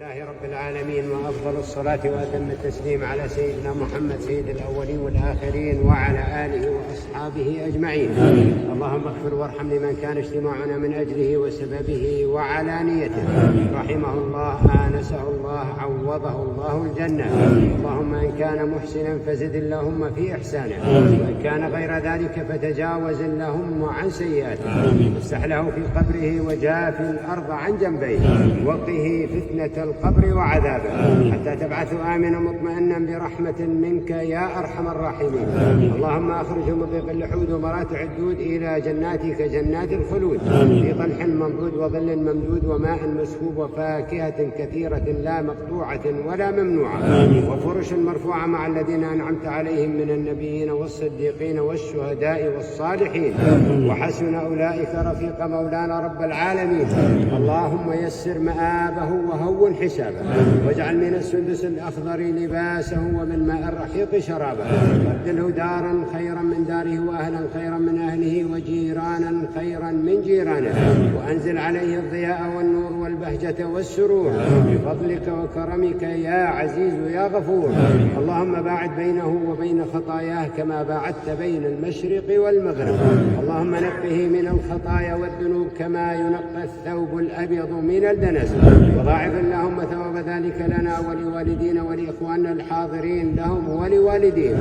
لله رب العالمين، وأفضل الصلاة وأتم التسليم على سيدنا محمد سيد الأولين والآخرين وعلى آله وأصحابه أجمعين. اللهم اغفر وارحم لمن كان اجتماعنا من أجله وسببه وعلانيته، رحمه الله، آنسه الله، عوضه الله الجنة. اللهم إن كان محسنا فزد اللهم في إحسانه، وإن كان غير ذلك فتجاوز اللهم عن سيئاته، وافتح له في قبره وجاف الأرض عن جنبيه، وقه فتنة القبر وعذابه، حتى تبعث آمنا مطمئنا برحمة منك يا أرحم الراحمين. اللهم أخرجه من ضيق اللحود ومراتع الدود إلى جناتك جنات الخلود، في طلح منضود وظل ممدود وماء مسكوب وفاكهة كثيرة لا مقطوعة ولا ممنوعة، وفرش مرفوعة مع الذين أنعمت عليهم من النبيين والصديقين والشهداء والصالحين، وحسن أولئك رفيق مولانا رب العالمين. اللهم يسر مآبه وهون حسابه، واجعل من السندس الأخضر لباسه ومن ماء الرحيق شرابه، وابدله دارا خيرا من داره، وأهلا خيرا من أهله، وجيرانا خيرا من جيرانه، وأنزل عليه الضياء والنور والبهجة والسرور بفضلك وكرمك يا عزيز يا غفور. اللهم باعد بينه وبين خطاياه كما باعدت بين المشرق والمغرب. اللهم نقه من الخطايا والذنوب كما ينقى الثوب الأبيض من الدنس، وضاعف اللهم ثواب ذلك لنا ولوالدينا ولإخواننا الحاضرين لهم ولوالدين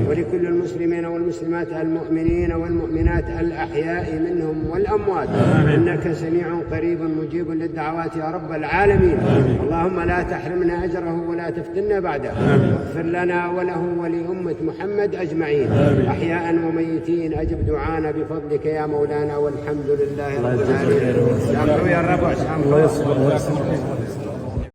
ولكل المسلمين والمسلمات المؤمنين والمؤمنات الأحياء منهم والأموات، إنك سميع قريب مجيب للدعوات يا رب العالمين. اللهم لا تحرمنا أجره ولا تفتنا بعده، واغفر لنا وله ولأمة محمد أجمعين، أحياء وميتين. أجب دعانا بفضلك يا مولانا، والحمد لله رب العالمين.